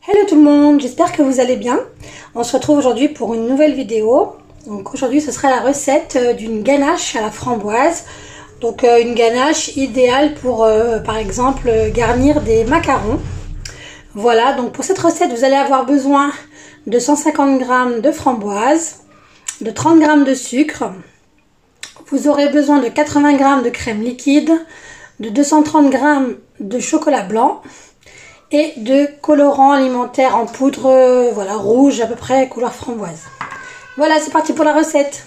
Hello tout le monde, j'espère que vous allez bien. On se retrouve aujourd'hui pour une nouvelle vidéo. Donc aujourd'hui ce sera la recette d'une ganache à la framboise. Donc une ganache idéale pour par exemple garnir des macarons. Voilà, donc pour cette recette vous allez avoir besoin de 150 g de framboise, de 30 g de sucre. Vous aurez besoin de 80 g de crème liquide, de 230 g de chocolat blanc et de colorant alimentaire en poudre, voilà, rouge à peu près, couleur framboise. Voilà, c'est parti pour la recette.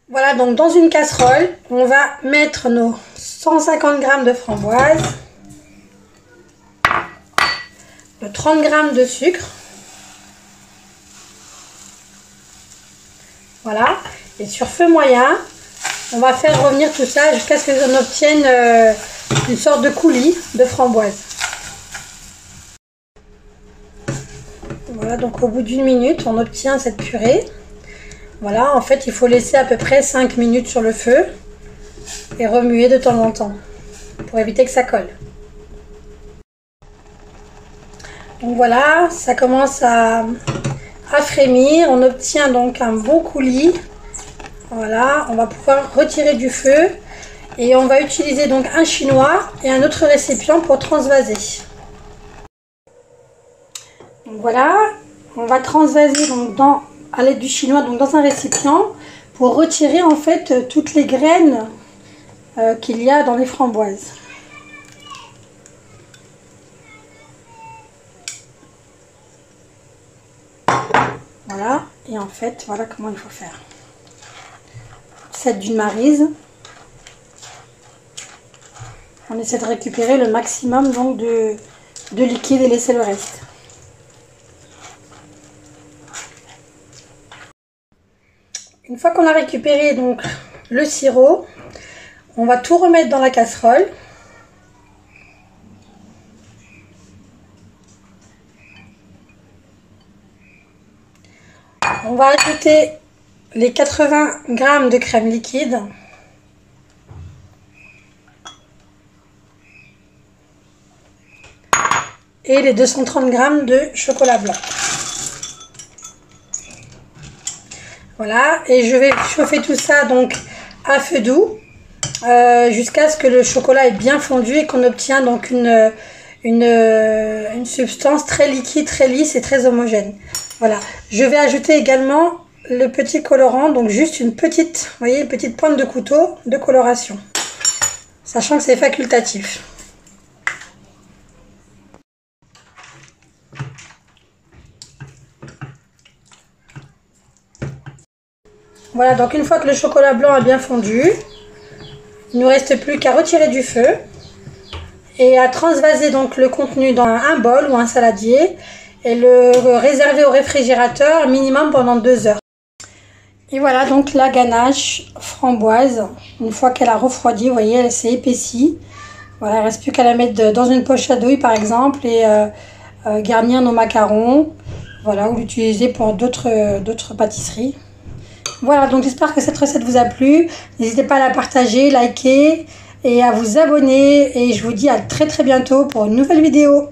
Voilà, donc dans une casserole, on va mettre nos 150 g de framboise, de 30 g de sucre. Voilà, et sur feu moyen, on va faire revenir tout ça jusqu'à ce que l'on obtienne une sorte de coulis de framboise. Voilà, donc au bout d'une minute, on obtient cette purée. Voilà, en fait, il faut laisser à peu près 5 minutes sur le feu et remuer de temps en temps pour éviter que ça colle. Donc voilà, ça commence à frémir. On obtient donc un bon coulis. Voilà, on va pouvoir retirer du feu. Et on va utiliser donc un chinois et un autre récipient pour transvaser. Donc voilà, on va transvaser donc à l'aide du chinois donc dans un récipient pour retirer en fait toutes les graines qu'il y a dans les framboises. Voilà, et en fait voilà comment il faut faire. C'est d'une maryse. On essaie de récupérer le maximum donc de liquide et laisser le reste. Une fois qu'on a récupéré donc le sirop, on va tout remettre dans la casserole. On va ajouter les 80 g de crème liquide. Et les 230 g de chocolat blanc. Voilà, et je vais chauffer tout ça donc à feu doux jusqu'à ce que le chocolat est bien fondu et qu'on obtient donc une substance très liquide, très lisse et très homogène. Voilà, je vais ajouter également le petit colorant, donc juste une petite, vous voyez, une petite pointe de couteau de coloration, sachant que c'est facultatif. Voilà, donc une fois que le chocolat blanc a bien fondu, il ne nous reste plus qu'à retirer du feu et à transvaser donc le contenu dans un bol ou un saladier et le réserver au réfrigérateur minimum pendant 2 heures. Et voilà donc la ganache framboise, une fois qu'elle a refroidi, vous voyez, elle s'est épaissie. Voilà, il ne reste plus qu'à la mettre dans une poche à douille par exemple et garnir nos macarons, voilà, ou l'utiliser pour d'autres pâtisseries. Voilà, donc j'espère que cette recette vous a plu. N'hésitez pas à la partager, liker et à vous abonner. Et je vous dis à très bientôt pour une nouvelle vidéo.